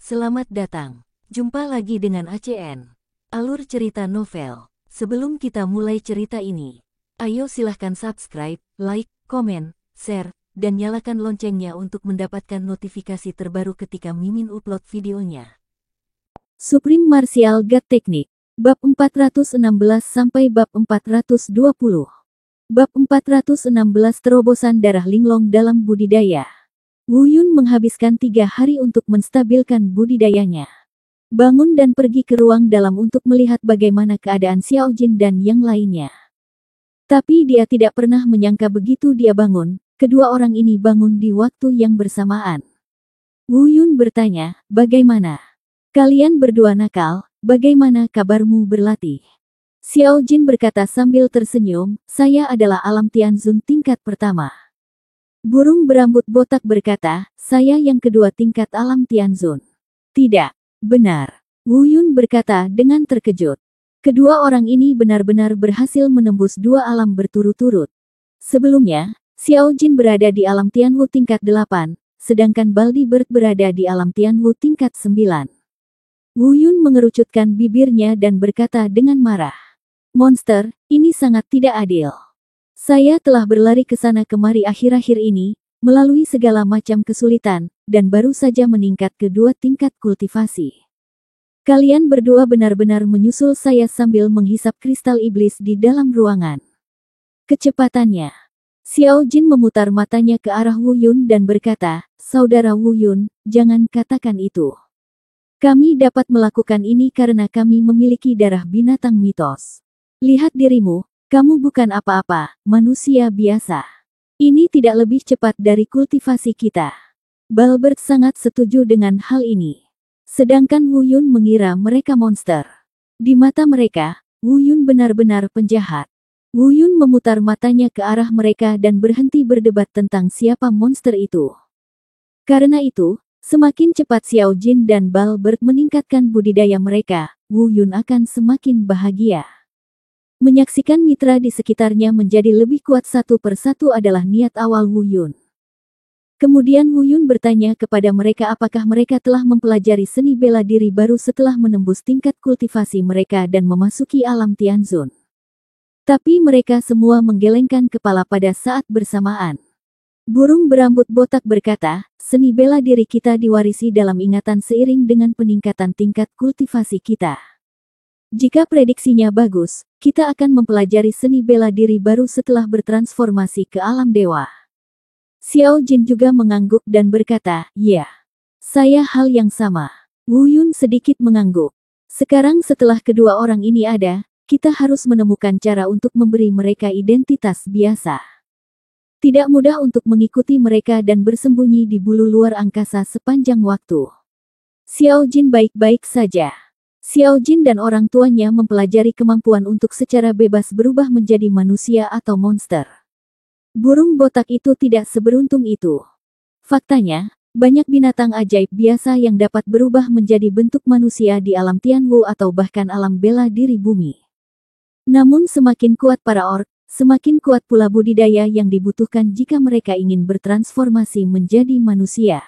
Selamat datang. Jumpa lagi dengan ACN. Alur cerita novel. Sebelum kita mulai cerita ini, ayo silahkan subscribe, like, komen, share, dan nyalakan loncengnya untuk mendapatkan notifikasi terbaru ketika Mimin upload videonya. Supreme Martial God Technique. Bab 416 sampai bab 420. Bab 416 Terobosan darah linglong dalam budidaya. Wu Yun menghabiskan 3 hari untuk menstabilkan budidayanya. Bangun dan pergi ke ruang dalam untuk melihat bagaimana keadaan Xiao Jin dan yang lainnya. Tapi dia tidak pernah menyangka begitu dia bangun, kedua orang ini bangun di waktu yang bersamaan. Wu Yun bertanya, "Bagaimana? Kalian berdua nakal, bagaimana kabarmu berlatih?" Xiao Jin berkata sambil tersenyum, "Saya adalah Alam Tianzun tingkat pertama." Burung berambut botak berkata, "Saya yang kedua tingkat Alam Tianzun." "Tidak, benar," Wu Yun berkata dengan terkejut. Kedua orang ini benar-benar berhasil menembus 2 alam berturut-turut. Sebelumnya, Xiao Jin berada di Alam Tianwu tingkat 8, sedangkan Baldi Bird berada di Alam Tianwu tingkat 9. Wu Yun mengerucutkan bibirnya dan berkata dengan marah, "Monster, ini sangat tidak adil. Saya telah berlari ke sana kemari akhir-akhir ini, melalui segala macam kesulitan, dan baru saja meningkat ke 2 tingkat kultivasi. Kalian berdua benar-benar menyusul saya sambil menghisap kristal iblis di dalam ruangan." Kecepatannya. Xiao Jin memutar matanya ke arah Wu Yun dan berkata, "Saudara Wu Yun, jangan katakan itu. Kami dapat melakukan ini karena kami memiliki darah binatang mitos. Lihat dirimu, kamu bukan apa-apa, manusia biasa. Ini tidak lebih cepat dari kultivasi kita." Balbert sangat setuju dengan hal ini. Sedangkan Wu Yun mengira mereka monster. Di mata mereka, Wu Yun benar-benar penjahat. Wu Yun memutar matanya ke arah mereka dan berhenti berdebat tentang siapa monster itu. Karena itu, semakin cepat Xiao Jin dan Balbert meningkatkan budidaya mereka, Wu Yun akan semakin bahagia. Menyaksikan mitra di sekitarnya menjadi lebih kuat satu persatu adalah niat awal Wu Yun. Kemudian Wu Yun bertanya kepada mereka apakah mereka telah mempelajari seni bela diri baru setelah menembus tingkat kultivasi mereka dan memasuki Alam Tianzun. Tapi mereka semua menggelengkan kepala pada saat bersamaan. Burung berambut botak berkata, "Seni bela diri kita diwarisi dalam ingatan seiring dengan peningkatan tingkat kultivasi kita. Jika prediksinya bagus, kita akan mempelajari seni bela diri baru setelah bertransformasi ke alam dewa." Xiao Jin juga mengangguk dan berkata, "Ya, saya hal yang sama." Wu Yun sedikit mengangguk. Sekarang setelah kedua orang ini ada, kita harus menemukan cara untuk memberi mereka identitas biasa. Tidak mudah untuk mengikuti mereka dan bersembunyi di bulu luar angkasa sepanjang waktu. Xiao Jin baik-baik saja. Xiao Jin dan orang tuanya mempelajari kemampuan untuk secara bebas berubah menjadi manusia atau monster. Burung botak itu tidak seberuntung itu. Faktanya, banyak binatang ajaib biasa yang dapat berubah menjadi bentuk manusia di alam Tianwu atau bahkan alam bela diri bumi. Namun semakin kuat para orc, semakin kuat pula budidaya yang dibutuhkan jika mereka ingin bertransformasi menjadi manusia.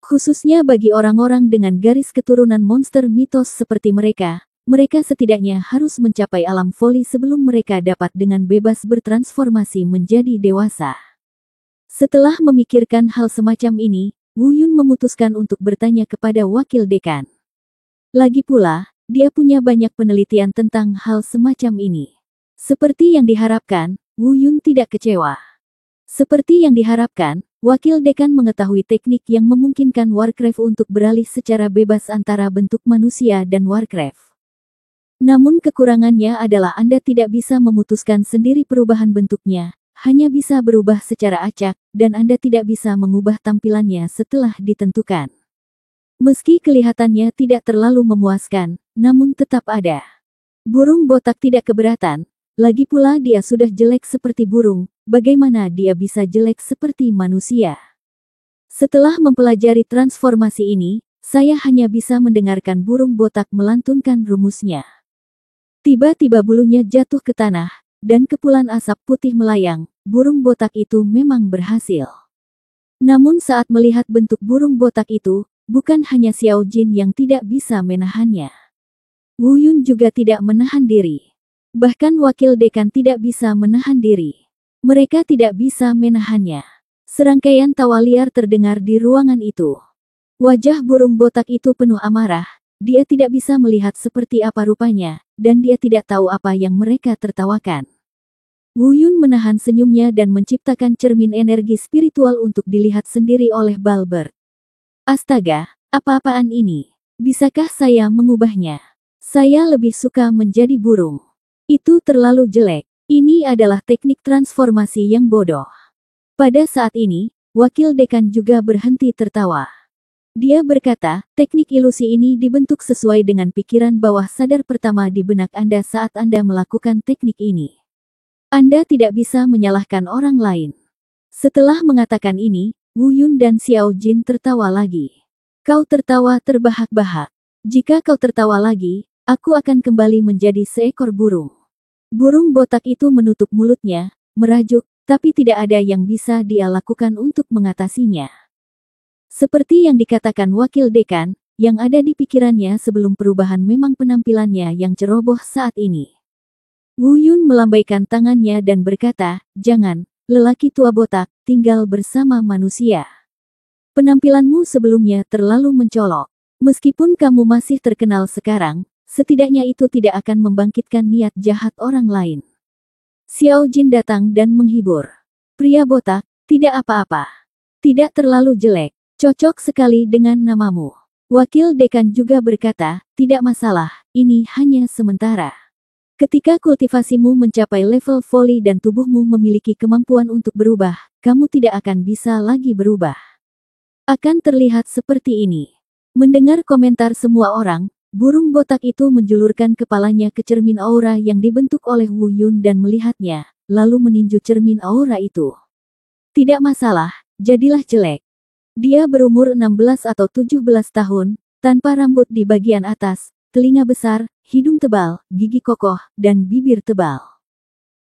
Khususnya bagi orang-orang dengan garis keturunan monster mitos seperti mereka, mereka setidaknya harus mencapai alam voli sebelum mereka dapat dengan bebas bertransformasi menjadi dewasa. Setelah memikirkan hal semacam ini, Wu Yun memutuskan untuk bertanya kepada wakil dekan. Lagi pula, dia punya banyak penelitian tentang hal semacam ini. Seperti yang diharapkan, Wu Yun tidak kecewa. Seperti yang diharapkan, wakil dekan mengetahui teknik yang memungkinkan Warcraft untuk beralih secara bebas antara bentuk manusia dan Warcraft. Namun kekurangannya adalah Anda tidak bisa memutuskan sendiri perubahan bentuknya, hanya bisa berubah secara acak, dan Anda tidak bisa mengubah tampilannya setelah ditentukan. Meski kelihatannya tidak terlalu memuaskan, namun tetap ada. Burung botak tidak keberatan, lagi pula dia sudah jelek seperti burung, bagaimana dia bisa jelek seperti manusia? Setelah mempelajari transformasi ini, saya hanya bisa mendengarkan burung botak melantunkan rumusnya. Tiba-tiba bulunya jatuh ke tanah, dan kepulan asap putih melayang, burung botak itu memang berhasil. Namun saat melihat bentuk burung botak itu, bukan hanya Xiao Jin yang tidak bisa menahannya. Wu Yun juga tidak menahan diri. Bahkan wakil dekan tidak bisa menahan diri. Mereka tidak bisa menahannya. Serangkaian tawa liar terdengar di ruangan itu. Wajah burung botak itu penuh amarah. Dia tidak bisa melihat seperti apa rupanya, dan dia tidak tahu apa yang mereka tertawakan. Wu Yun menahan senyumnya dan menciptakan cermin energi spiritual untuk dilihat sendiri oleh Balbert. Astaga, apa-apaan ini? Bisakah saya mengubahnya? Saya lebih suka menjadi burung. Itu terlalu jelek. Ini adalah teknik transformasi yang bodoh. Pada saat ini, wakil dekan juga berhenti tertawa. Dia berkata, teknik ilusi ini dibentuk sesuai dengan pikiran bawah sadar pertama di benak Anda saat Anda melakukan teknik ini. Anda tidak bisa menyalahkan orang lain. Setelah mengatakan ini, Wu Yun dan Xiao Jin tertawa lagi. Kau tertawa terbahak-bahak. Jika kau tertawa lagi, aku akan kembali menjadi seekor burung. Burung botak itu menutup mulutnya, merajuk, tapi tidak ada yang bisa dia lakukan untuk mengatasinya. Seperti yang dikatakan wakil dekan, yang ada di pikirannya sebelum perubahan memang penampilannya yang ceroboh saat ini. Wu Yun melambaikan tangannya dan berkata, jangan, lelaki tua botak, tinggal bersama manusia. Penampilanmu sebelumnya terlalu mencolok. Meskipun kamu masih terkenal sekarang, setidaknya itu tidak akan membangkitkan niat jahat orang lain. Xiao Jin datang dan menghibur. Pria botak, tidak apa-apa. Tidak terlalu jelek, cocok sekali dengan namamu. Wakil dekan juga berkata, tidak masalah, ini hanya sementara. Ketika kultivasimu mencapai level voli dan tubuhmu memiliki kemampuan untuk berubah, kamu tidak akan bisa lagi berubah. Akan terlihat seperti ini. Mendengar komentar semua orang, burung botak itu menjulurkan kepalanya ke cermin aura yang dibentuk oleh Wu Yun dan melihatnya, lalu meninju cermin aura itu. Tidak masalah, jadilah jelek. Dia berumur 16 atau 17 tahun, tanpa rambut di bagian atas, telinga besar, hidung tebal, gigi kokoh, dan bibir tebal.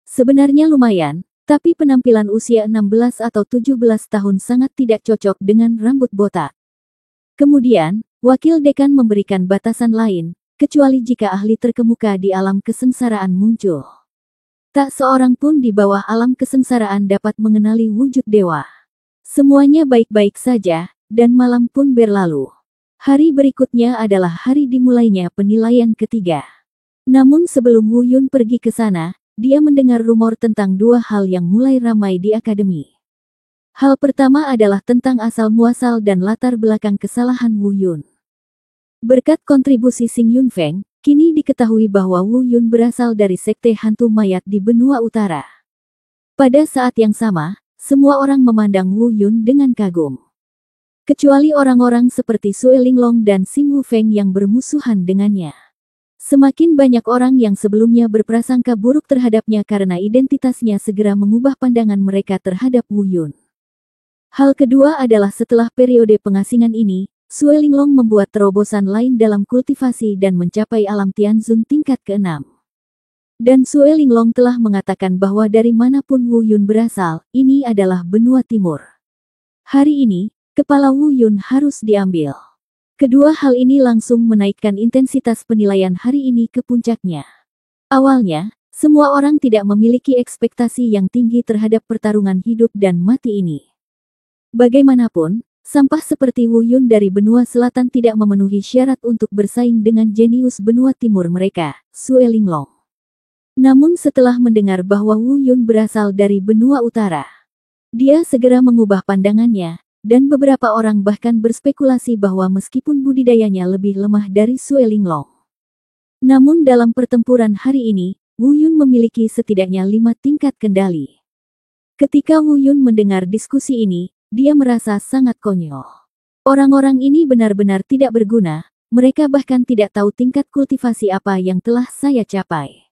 Sebenarnya lumayan, tapi penampilan usia 16 atau 17 tahun sangat tidak cocok dengan rambut botak. Kemudian, wakil dekan memberikan batasan lain, kecuali jika ahli terkemuka di alam kesengsaraan muncul. Tak seorang pun di bawah alam kesengsaraan dapat mengenali wujud dewa. Semuanya baik-baik saja, dan malam pun berlalu. Hari berikutnya adalah hari dimulainya penilaian ketiga. Namun sebelum Wu Yun pergi ke sana, dia mendengar rumor tentang dua hal yang mulai ramai di akademi. Hal pertama adalah tentang asal-muasal dan latar belakang kesalahan Wu Yun. Berkat kontribusi Xing Yunfeng, kini diketahui bahwa Wu Yun berasal dari sekte hantu mayat di benua utara. Pada saat yang sama, semua orang memandang Wu Yun dengan kagum. Kecuali orang-orang seperti Sue Linglong dan Xing Wufeng yang bermusuhan dengannya. Semakin banyak orang yang sebelumnya berprasangka buruk terhadapnya karena identitasnya segera mengubah pandangan mereka terhadap Wu Yun. Hal kedua adalah setelah periode pengasingan ini, Sue Linglong membuat terobosan lain dalam kultivasi dan mencapai alam Tianzun tingkat ke-6. Dan Sue Linglong telah mengatakan bahwa dari manapun Wu Yun berasal, ini adalah benua timur. Hari ini, kepala Wu Yun harus diambil. Kedua hal ini langsung menaikkan intensitas penilaian hari ini ke puncaknya. Awalnya, semua orang tidak memiliki ekspektasi yang tinggi terhadap pertarungan hidup dan mati ini. Bagaimanapun, sampah seperti Wu Yun dari benua selatan tidak memenuhi syarat untuk bersaing dengan jenius benua timur mereka, Sue Linglong. Namun setelah mendengar bahwa Wu Yun berasal dari benua utara, dia segera mengubah pandangannya, dan beberapa orang bahkan berspekulasi bahwa meskipun budidayanya lebih lemah dari Sue Linglong. Namun dalam pertempuran hari ini, Wu Yun memiliki setidaknya 5 tingkat kendali. Ketika Wu Yun mendengar diskusi ini, dia merasa sangat konyol. Orang-orang ini benar-benar tidak berguna, mereka bahkan tidak tahu tingkat kultivasi apa yang telah saya capai.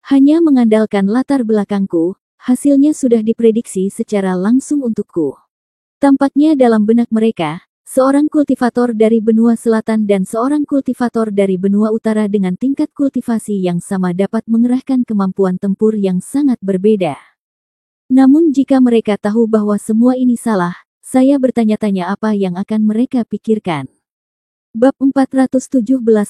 Hanya mengandalkan latar belakangku, hasilnya sudah diprediksi secara langsung untukku. Tampaknya dalam benak mereka, seorang kultivator dari benua selatan dan seorang kultivator dari benua utara dengan tingkat kultivasi yang sama dapat mengerahkan kemampuan tempur yang sangat berbeda. Namun jika mereka tahu bahwa semua ini salah, saya bertanya-tanya apa yang akan mereka pikirkan. Bab 417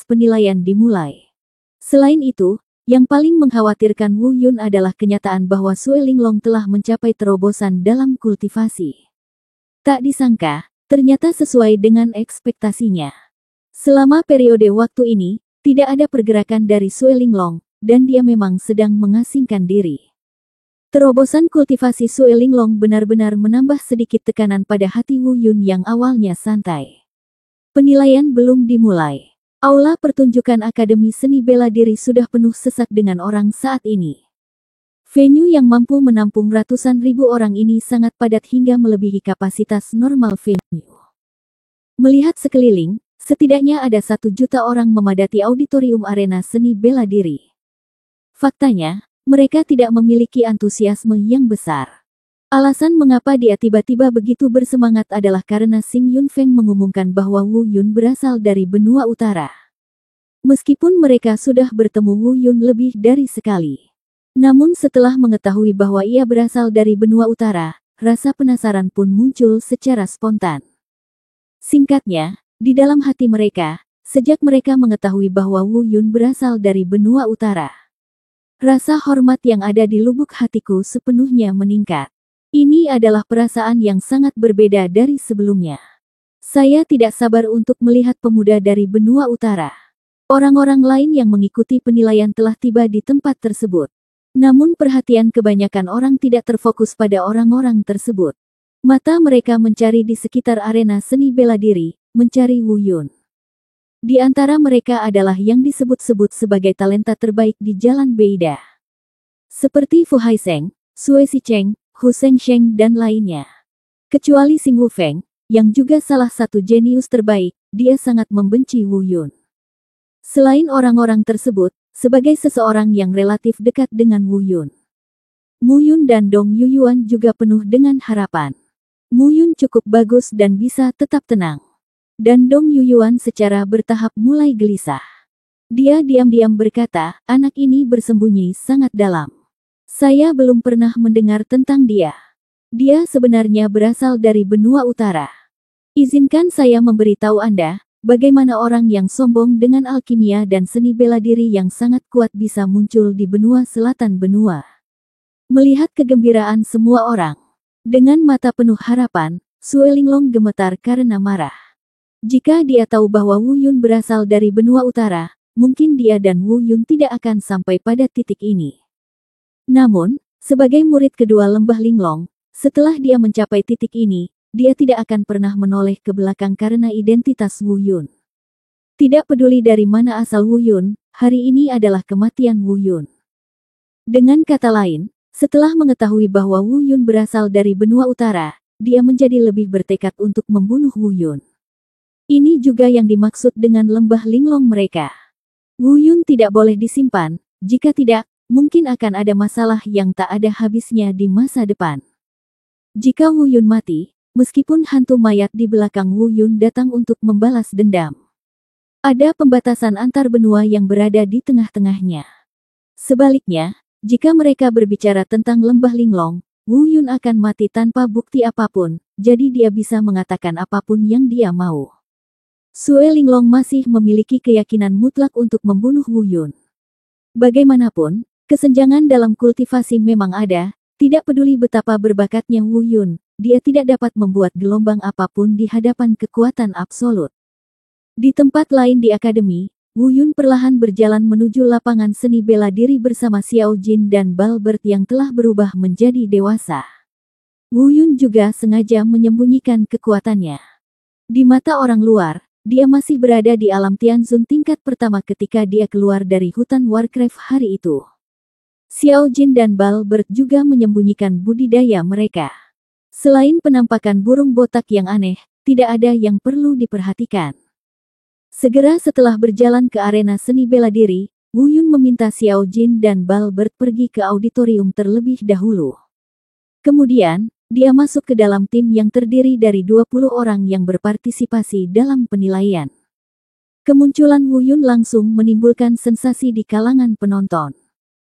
penilaian dimulai. Selain itu, yang paling mengkhawatirkan Wu Yun adalah kenyataan bahwa Sue Linglong telah mencapai terobosan dalam kultivasi. Tak disangka, ternyata sesuai dengan ekspektasinya. Selama periode waktu ini, tidak ada pergerakan dari Sue Linglong, dan dia memang sedang mengasingkan diri. Terobosan kultivasi Sue Linglong benar-benar menambah sedikit tekanan pada hati Wu Yun yang awalnya santai. Penilaian belum dimulai. Aula pertunjukan Akademi Seni Bela Diri sudah penuh sesak dengan orang saat ini. Venue yang mampu menampung ratusan ribu orang ini sangat padat hingga melebihi kapasitas normal venue. Melihat sekeliling, setidaknya ada 1 juta orang memadati auditorium arena seni bela diri. Faktanya, mereka tidak memiliki antusiasme yang besar. Alasan mengapa dia tiba-tiba begitu bersemangat adalah karena Xing Yunfeng mengumumkan bahwa Wu Yun berasal dari benua utara. Meskipun mereka sudah bertemu Wu Yun lebih dari sekali. Namun setelah mengetahui bahwa ia berasal dari benua utara, rasa penasaran pun muncul secara spontan. Singkatnya, di dalam hati mereka, sejak mereka mengetahui bahwa Wu Yun berasal dari benua utara, rasa hormat yang ada di lubuk hatiku sepenuhnya meningkat. Ini adalah perasaan yang sangat berbeda dari sebelumnya. Saya tidak sabar untuk melihat pemuda dari benua utara. Orang-orang lain yang mengikuti penilaian telah tiba di tempat tersebut. Namun perhatian kebanyakan orang tidak terfokus pada orang-orang tersebut. Mata mereka mencari di sekitar arena seni bela diri, mencari Wu Yun. Di antara mereka adalah yang disebut-sebut sebagai talenta terbaik di Jalan Beida. Seperti Fu Haisheng, Sue Sicheng, Hu Shengsheng dan lainnya. Kecuali Xing Wufeng, yang juga salah satu jenius terbaik, dia sangat membenci Wu Yun. Selain orang-orang tersebut, sebagai seseorang yang relatif dekat dengan Wu Yun, Mu Yun dan Dong Yuyuan juga penuh dengan harapan. Mu Yun cukup bagus dan bisa tetap tenang. Dan Dong Yuyuan secara bertahap mulai gelisah. Dia diam-diam berkata, anak ini bersembunyi sangat dalam. Saya belum pernah mendengar tentang dia. Dia sebenarnya berasal dari benua utara. Izinkan saya memberitahu Anda, bagaimana orang yang sombong dengan alkimia dan seni bela diri yang sangat kuat bisa muncul di benua selatan benua. Melihat kegembiraan semua orang, dengan mata penuh harapan, Sue Linglong gemetar karena marah. Jika dia tahu bahwa Wu Yun berasal dari benua utara, mungkin dia dan Wu Yun tidak akan sampai pada titik ini. Namun, sebagai murid kedua Lembah Linglong, setelah dia mencapai titik ini, dia tidak akan pernah menoleh ke belakang karena identitas Wu Yun. Tidak peduli dari mana asal Wu Yun, hari ini adalah kematian Wu Yun. Dengan kata lain, setelah mengetahui bahwa Wu Yun berasal dari benua utara, dia menjadi lebih bertekad untuk membunuh Wu Yun. Ini juga yang dimaksud dengan Lembah Linglong mereka. Wu Yun tidak boleh disimpan, jika tidak, mungkin akan ada masalah yang tak ada habisnya di masa depan. Jika Wu Yun mati, meskipun hantu mayat di belakang Wu Yun datang untuk membalas dendam, ada pembatasan antar benua yang berada di tengah-tengahnya. Sebaliknya, jika mereka berbicara tentang Lembah Linglong, Wu Yun akan mati tanpa bukti apapun, jadi dia bisa mengatakan apapun yang dia mau. Sue Linglong masih memiliki keyakinan mutlak untuk membunuh Wu Yun. Bagaimanapun, kesenjangan dalam kultivasi memang ada, tidak peduli betapa berbakatnya Wu Yun, dia tidak dapat membuat gelombang apapun di hadapan kekuatan absolut. Di tempat lain di akademi, Wu Yun perlahan berjalan menuju lapangan seni bela diri bersama Xiao Jin dan Balbert yang telah berubah menjadi dewasa. Wu Yun juga sengaja menyembunyikan kekuatannya. Di mata orang luar, dia masih berada di alam Tianzun tingkat pertama ketika dia keluar dari hutan Warcraft hari itu. Xiao Jin dan Balbert juga menyembunyikan budidaya mereka. Selain penampakan burung botak yang aneh, tidak ada yang perlu diperhatikan. Segera setelah berjalan ke arena seni bela diri, Wu Yun meminta Xiao Jin dan Balbert pergi ke auditorium terlebih dahulu. Kemudian, dia masuk ke dalam tim yang terdiri dari 20 orang yang berpartisipasi dalam penilaian. Kemunculan Wu Yun langsung menimbulkan sensasi di kalangan penonton.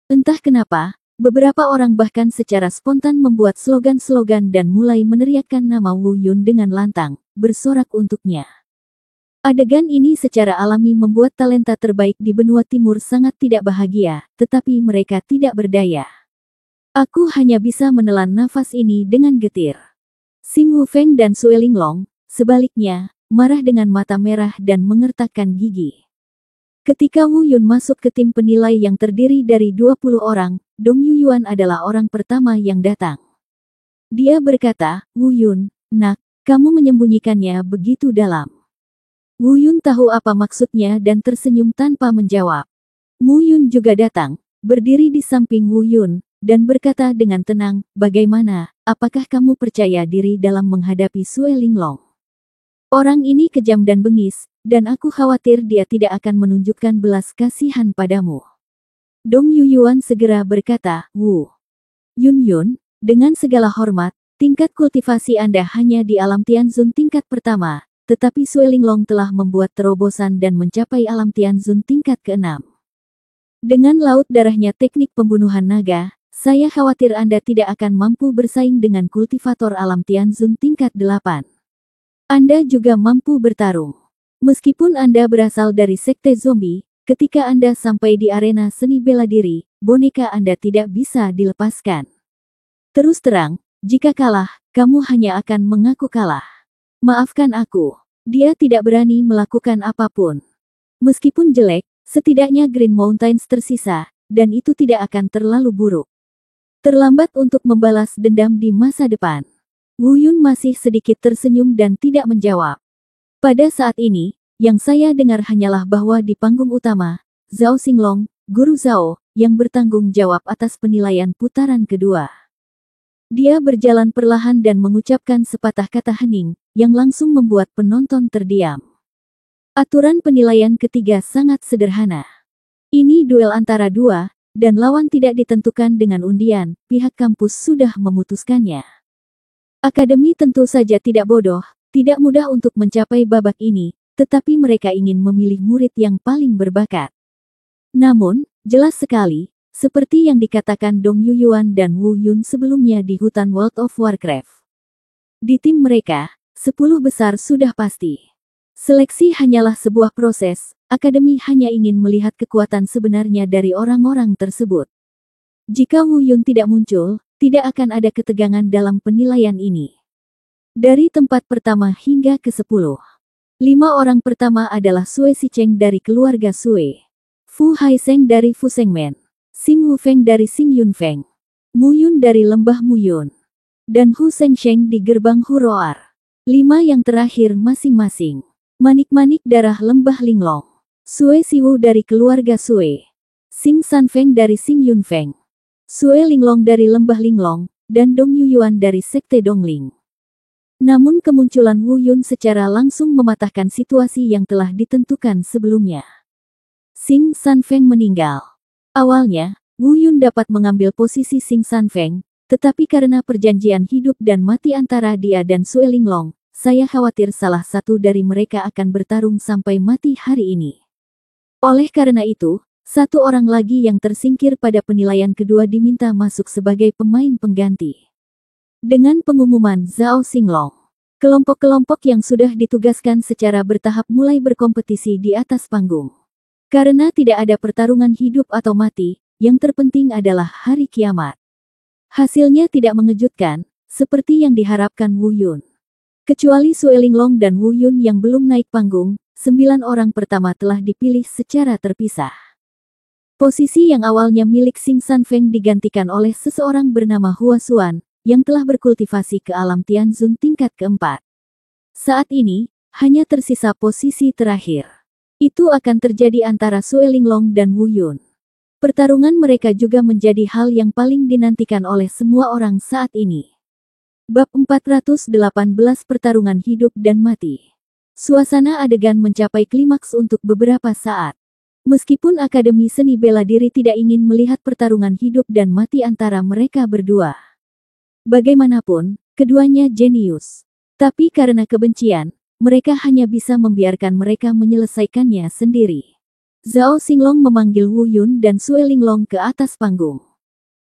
Entah kenapa, Beberapa orang bahkan secara spontan membuat slogan-slogan dan mulai meneriakkan nama Wu Yun dengan lantang, bersorak untuknya. Adegan ini secara alami membuat talenta terbaik di benua timur sangat tidak bahagia, tetapi mereka tidak berdaya. Aku hanya bisa menelan nafas ini dengan getir. Xing Wufeng dan Sue Linglong, sebaliknya, marah dengan mata merah dan mengertakkan gigi. Ketika Wu Yun masuk ke tim penilai yang terdiri dari 20 orang, Dong Yuyuan adalah orang pertama yang datang. Dia berkata, "Wu Yun, nak, kamu menyembunyikannya begitu dalam." Wu Yun tahu apa maksudnya dan tersenyum tanpa menjawab. Wu Yun juga datang, berdiri di samping Wu Yun, dan berkata dengan tenang, "Bagaimana, apakah kamu percaya diri dalam menghadapi Sue Linglong? Orang ini kejam dan bengis, dan aku khawatir dia tidak akan menunjukkan belas kasihan padamu." Dong Yuyuan segera berkata, "Wu Yun, dengan segala hormat, tingkat kultivasi Anda hanya di alam Tianzun tingkat pertama, tetapi Sue Linglong telah membuat terobosan dan mencapai alam Tianzun tingkat ke-6. Dengan laut darahnya teknik pembunuhan naga, saya khawatir Anda tidak akan mampu bersaing dengan kultivator alam Tianzun tingkat 8. Anda juga mampu bertarung. Meskipun Anda berasal dari sekte zombie, ketika Anda sampai di arena seni bela diri, boneka Anda tidak bisa dilepaskan. Terus terang, jika kalah, kamu hanya akan mengaku kalah. Maafkan aku." Dia tidak berani melakukan apapun. Meskipun jelek, setidaknya Green Mountains tersisa, dan itu tidak akan terlalu buruk. Terlambat untuk membalas dendam di masa depan. Wu Yun masih sedikit tersenyum dan tidak menjawab. Pada saat ini, yang saya dengar hanyalah bahwa di panggung utama, Zhao Xinglong, Guru Zhao, yang bertanggung jawab atas penilaian putaran kedua. Dia berjalan perlahan dan mengucapkan sepatah kata hening, yang langsung membuat penonton terdiam. Aturan penilaian ketiga sangat sederhana. Ini duel antara dua, dan lawan tidak ditentukan dengan undian, pihak kampus sudah memutuskannya. Akademi tentu saja tidak bodoh, tidak mudah untuk mencapai babak ini, tetapi mereka ingin memilih murid yang paling berbakat. Namun, jelas sekali, seperti yang dikatakan Dong Yuyuan dan Wu Yun sebelumnya di hutan World of Warcraft. Di tim mereka, 10 besar sudah pasti. Seleksi hanyalah sebuah proses, akademi hanya ingin melihat kekuatan sebenarnya dari orang-orang tersebut. Jika Wu Yun tidak muncul, tidak akan ada ketegangan dalam penilaian ini. Dari tempat pertama hingga ke-10. 5 orang pertama adalah Sue Sicheng dari keluarga Sue, Fu Haisheng dari Fu Shengmen, Xing Wufeng dari Xing Yunfeng, Mu Yun dari Lembah Muyun, dan Hu Shengsheng di gerbang Huroar. 5 yang terakhir masing-masing. Manik-manik darah Lembah Linglong, Sue Siwu dari keluarga Sue, Xing Sanfeng dari Xing Yunfeng, Sue Linglong dari Lembah Linglong, dan Dong Yuyuan dari Sekte Dongling. Namun kemunculan Wu Yun secara langsung mematahkan situasi yang telah ditentukan sebelumnya. Xing Sanfeng meninggal. Awalnya, Wu Yun dapat mengambil posisi Xing Sanfeng, tetapi karena perjanjian hidup dan mati antara dia dan Sue Linglong, saya khawatir salah satu dari mereka akan bertarung sampai mati hari ini. Oleh karena itu, satu orang lagi yang tersingkir pada penilaian kedua diminta masuk sebagai pemain pengganti. Dengan pengumuman Zhao Xinglong, kelompok-kelompok yang sudah ditugaskan secara bertahap mulai berkompetisi di atas panggung. Karena tidak ada pertarungan hidup atau mati, yang terpenting adalah hari kiamat. Hasilnya tidak mengejutkan, seperti yang diharapkan Wu Yun. Kecuali Sue Linglong dan Wu Yun yang belum naik panggung, 9 orang pertama telah dipilih secara terpisah. Posisi yang awalnya milik Xing Sanfeng digantikan oleh seseorang bernama Hua Xuan, yang telah berkultivasi ke alam Tianzun tingkat keempat. Saat ini, hanya tersisa posisi terakhir. Itu akan terjadi antara Sue Linglong dan Wu Yun. Pertarungan mereka juga menjadi hal yang paling dinantikan oleh semua orang saat ini. Bab 418 Pertarungan Hidup dan Mati. Suasana adegan mencapai klimaks untuk beberapa saat. Meskipun Akademi Seni Bela Diri tidak ingin melihat pertarungan hidup dan mati antara mereka berdua. Bagaimanapun, keduanya jenius. Tapi karena kebencian, mereka hanya bisa membiarkan mereka menyelesaikannya sendiri. Zhao Xinglong memanggil Wu Yun dan Sue Linglong ke atas panggung.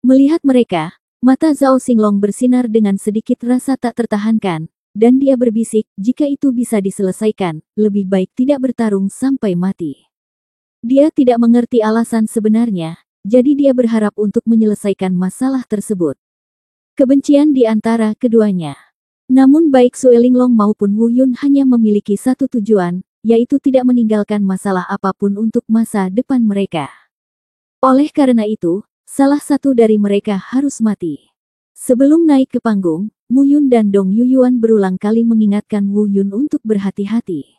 Melihat mereka, mata Zhao Xinglong bersinar dengan sedikit rasa tak tertahankan, dan dia berbisik, jika itu bisa diselesaikan, lebih baik tidak bertarung sampai mati. Dia tidak mengerti alasan sebenarnya, jadi dia berharap untuk menyelesaikan masalah tersebut. Kebencian di antara keduanya. Namun baik Sue Linglong maupun Wu Yun hanya memiliki satu tujuan, yaitu tidak meninggalkan masalah apapun untuk masa depan mereka. Oleh karena itu, salah satu dari mereka harus mati. Sebelum naik ke panggung, Mu Yun dan Dong Yuyuan berulang kali mengingatkan Wu Yun untuk berhati-hati.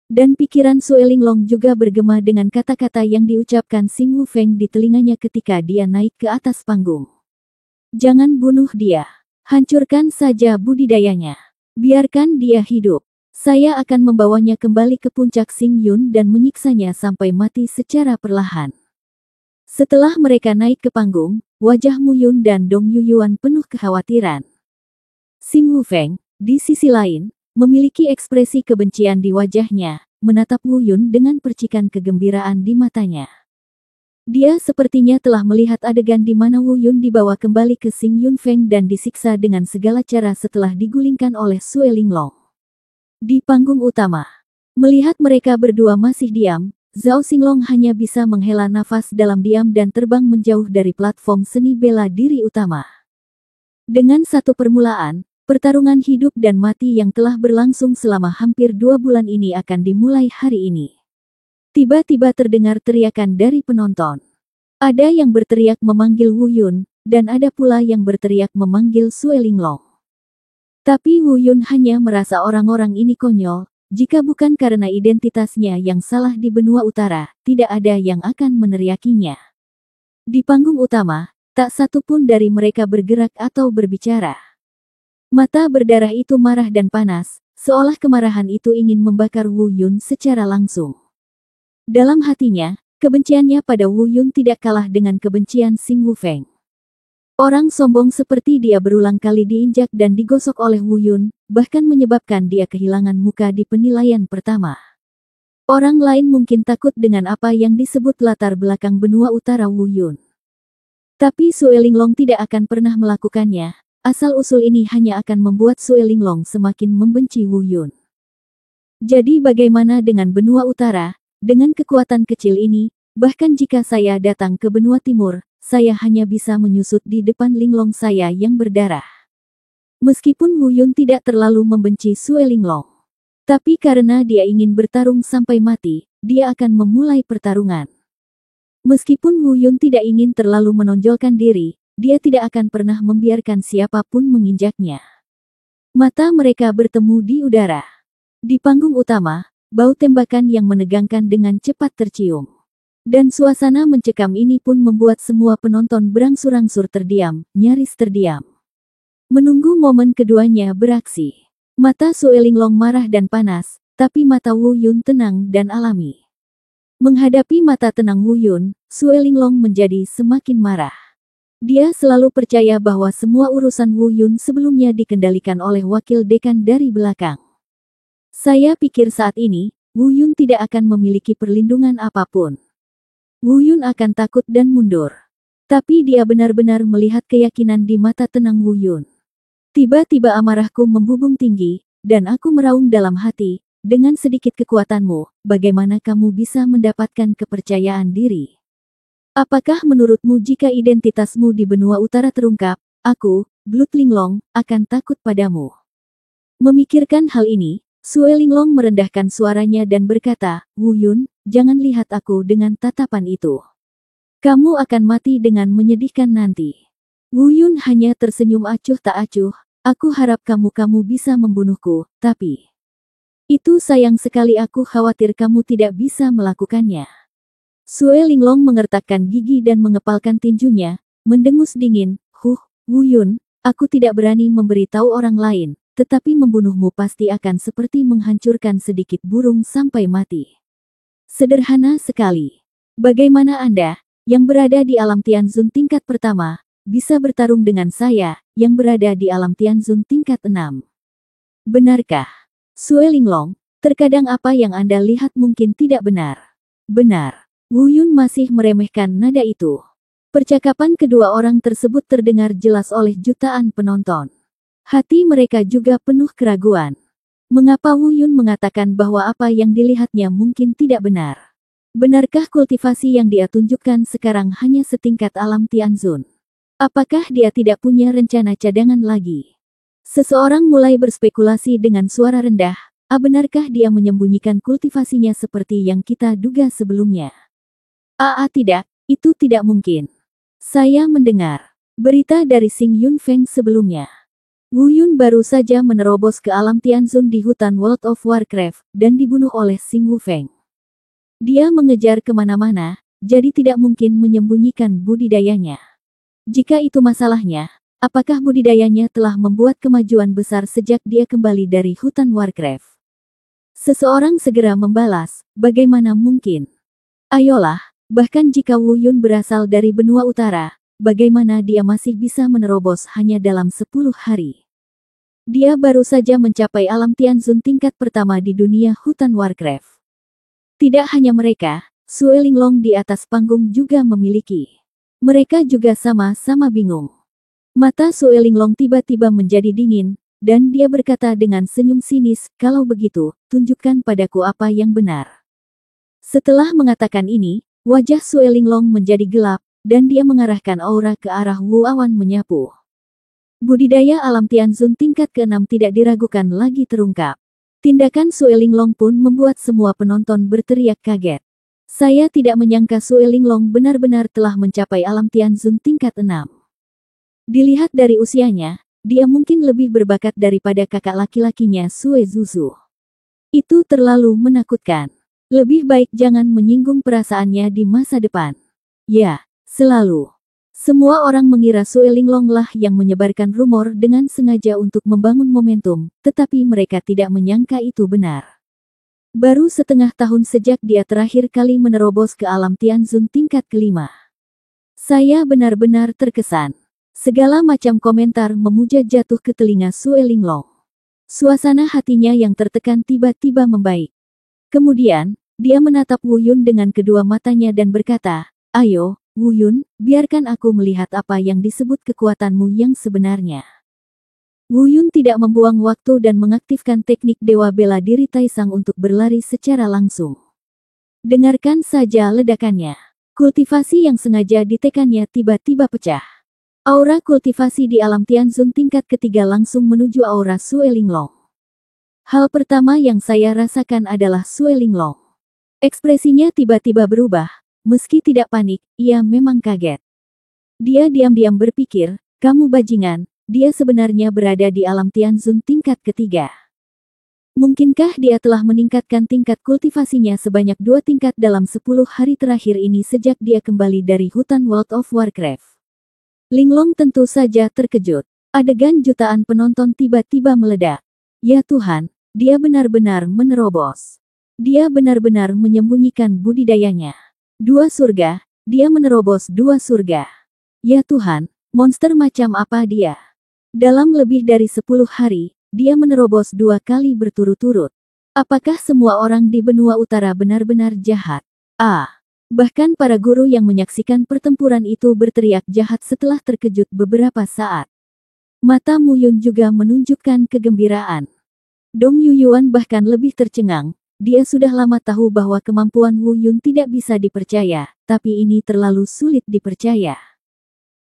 Dan pikiran Sue Linglong juga bergema dengan kata-kata yang diucapkan Xing Wu Feng di telinganya ketika dia naik ke atas panggung. Jangan bunuh dia. Hancurkan saja budidayanya. Biarkan dia hidup. Saya akan membawanya kembali ke puncak Xing Yun dan menyiksanya sampai mati secara perlahan. Setelah mereka naik ke panggung, wajah Mu Yun dan Dong Yuyuan penuh kekhawatiran. Xing Wu Feng, di sisi lain, memiliki ekspresi kebencian di wajahnya, menatap Wu Yun dengan percikan kegembiraan di matanya. Dia sepertinya telah melihat adegan di mana Wu Yun dibawa kembali ke Xing Yun Feng dan disiksa dengan segala cara setelah digulingkan oleh Sue Linglong. Di panggung utama, melihat mereka berdua masih diam, Zhao Xinglong hanya bisa menghela nafas dalam diam dan terbang menjauh dari platform seni bela diri utama. Dengan satu permulaan, pertarungan hidup dan mati yang telah berlangsung selama hampir 2 bulan ini akan dimulai hari ini. Tiba-tiba terdengar teriakan dari penonton. Ada yang berteriak memanggil Wu Yun, dan ada pula yang berteriak memanggil Sue Linglong. Tapi Wu Yun hanya merasa orang-orang ini konyol, jika bukan karena identitasnya yang salah di benua utara, tidak ada yang akan meneriakinya. Di panggung utama, tak satu pun dari mereka bergerak atau berbicara. Mata berdarah itu marah dan panas, seolah kemarahan itu ingin membakar Wu Yun secara langsung. Dalam hatinya, kebenciannya pada Wu Yun tidak kalah dengan kebencian Xing Wu Feng. Orang sombong seperti dia berulang kali diinjak dan digosok oleh Wu Yun, bahkan menyebabkan dia kehilangan muka di penilaian pertama. Orang lain mungkin takut dengan apa yang disebut latar belakang benua utara Wu Yun. Tapi Sue Linglong tidak akan pernah melakukannya, asal-usul ini hanya akan membuat Sue Linglong semakin membenci Wu Yun. Jadi bagaimana dengan benua utara? Dengan kekuatan kecil ini, bahkan jika saya datang ke benua timur, saya hanya bisa menyusut di depan Linglong saya yang berdarah. Meskipun Wu Yun tidak terlalu membenci Sue Linglong, tapi karena dia ingin bertarung sampai mati, dia akan memulai pertarungan. Meskipun Wu Yun tidak ingin terlalu menonjolkan diri, dia tidak akan pernah membiarkan siapapun menginjaknya. Mata mereka bertemu di udara. Di panggung utama, bau tembakan yang menegangkan dengan cepat tercium. Dan suasana mencekam ini pun membuat semua penonton berangsur-angsur terdiam, nyaris terdiam. Menunggu momen keduanya beraksi. Mata Sue Linglong marah dan panas, tapi mata Wu Yun tenang dan alami. Menghadapi mata tenang Wu Yun, Sue Linglong menjadi semakin marah. Dia selalu percaya bahwa semua urusan Wu Yun sebelumnya dikendalikan oleh wakil dekan dari belakang. Saya pikir saat ini, Wu Yun tidak akan memiliki perlindungan apapun. Wu Yun akan takut dan mundur. Tapi dia benar-benar melihat keyakinan di mata tenang Wu Yun. Tiba-tiba amarahku membubung tinggi, dan aku meraung dalam hati, dengan sedikit kekuatanmu, bagaimana kamu bisa mendapatkan kepercayaan diri? Apakah menurutmu jika identitasmu di benua utara terungkap, aku, Blood Linglong, akan takut padamu? Memikirkan hal ini, Sue Linglong merendahkan suaranya dan berkata, Wu Yun, jangan lihat aku dengan tatapan itu. Kamu akan mati dengan menyedihkan nanti. Wu Yun hanya tersenyum acuh tak acuh, aku harap kamu bisa membunuhku, tapi... Itu sayang sekali, aku khawatir kamu tidak bisa melakukannya. Sue Linglong mengertakkan gigi dan mengepalkan tinjunya, mendengus dingin, Wu Yun, aku tidak berani memberitahu orang lain. Tetapi membunuhmu pasti akan seperti menghancurkan sedikit burung sampai mati. Sederhana sekali. Bagaimana Anda, yang berada di alam Tianzun tingkat pertama, bisa bertarung dengan saya, yang berada di alam Tianzun tingkat 6? Benarkah? Sue Linglong, terkadang apa yang Anda lihat mungkin tidak benar. Benar. Wu Yun masih meremehkan nada itu. Percakapan kedua orang tersebut terdengar jelas oleh jutaan penonton. Hati mereka juga penuh keraguan. Mengapa Wu Yun mengatakan bahwa apa yang dilihatnya mungkin tidak benar? Benarkah kultivasi yang dia tunjukkan sekarang hanya setingkat alam Tianzun? Apakah dia tidak punya rencana cadangan lagi? Seseorang mulai berspekulasi dengan suara rendah. Benarkah dia menyembunyikan kultivasinya seperti yang kita duga sebelumnya? Tidak, itu tidak mungkin. Saya mendengar berita dari Xing Yunfeng sebelumnya. Wu Yun baru saja menerobos ke alam Tianzun di hutan World of Warcraft dan dibunuh oleh Xing Wufeng. Dia mengejar kemana-mana, jadi tidak mungkin menyembunyikan budidayanya. Jika itu masalahnya, apakah budidayanya telah membuat kemajuan besar sejak dia kembali dari hutan Warcraft? Seseorang segera membalas, bagaimana mungkin? Ayolah. Bahkan jika Wu Yun berasal dari benua utara, bagaimana dia masih bisa menerobos hanya dalam 10 hari? Dia baru saja mencapai alam Tianzun tingkat pertama di dunia hutan Warcraft. Tidak hanya mereka, Sue Linglong di atas panggung juga memiliki. Mereka juga sama-sama bingung. Mata Sue Linglong tiba-tiba menjadi dingin, dan dia berkata dengan senyum sinis, kalau begitu, tunjukkan padaku apa yang benar. Setelah mengatakan ini, wajah Sue Linglong menjadi gelap, dan dia mengarahkan aura ke arah Wu Awan menyapu. Budidaya alam Tianzun tingkat ke-6 tidak diragukan lagi terungkap. Tindakan Sue Linglong pun membuat semua penonton berteriak kaget. Saya tidak menyangka Sue Linglong benar-benar telah mencapai alam Tianzun tingkat 6. Dilihat dari usianya, dia mungkin lebih berbakat daripada kakak laki-lakinya Sue Zuzu. Itu terlalu menakutkan. Lebih baik jangan menyinggung perasaannya di masa depan. Ya, selalu. Semua orang mengira Sue Linglong lah yang menyebarkan rumor dengan sengaja untuk membangun momentum, tetapi mereka tidak menyangka itu benar. Baru setengah tahun sejak dia terakhir kali menerobos ke alam Tianzun tingkat ke-5. Saya benar-benar terkesan. Segala macam komentar memuja jatuh ke telinga Sue Linglong. Suasana hatinya yang tertekan tiba-tiba membaik. Kemudian, dia menatap Wu Yun dengan kedua matanya dan berkata, ayo, Wu Yun, biarkan aku melihat apa yang disebut kekuatanmu yang sebenarnya. Wu Yun tidak membuang waktu dan mengaktifkan teknik Dewa Bela Diri Taisang untuk berlari secara langsung. Dengarkan saja ledakannya. Kultivasi yang sengaja ditekannya tiba-tiba pecah. Aura kultivasi di alam Tianzun tingkat ketiga langsung menuju aura Sue Linglong. Hal pertama yang saya rasakan adalah Sue Linglong. Ekspresinya tiba-tiba berubah, meski tidak panik, ia memang kaget. Dia diam-diam berpikir, kamu bajingan, dia sebenarnya berada di alam Tianzun tingkat ketiga. Mungkinkah dia telah meningkatkan tingkat kultivasinya sebanyak 2 tingkat dalam 10 hari terakhir ini sejak dia kembali dari hutan World of Warcraft? Linglong tentu saja terkejut. Adegan jutaan penonton tiba-tiba meledak. Ya Tuhan! Dia benar-benar menerobos. Dia benar-benar menyembunyikan budidayanya. 2 surga, dia menerobos 2 surga. Ya Tuhan, monster macam apa dia? Dalam lebih dari 10 hari, dia menerobos 2 kali berturut-turut. Apakah semua orang di benua utara benar-benar jahat? Bahkan para guru yang menyaksikan pertempuran itu berteriak jahat setelah terkejut beberapa saat. Mata Mu Yun juga menunjukkan kegembiraan. Dong Yuyuan bahkan lebih tercengang, dia sudah lama tahu bahwa kemampuan Wu Yun tidak bisa dipercaya, tapi ini terlalu sulit dipercaya.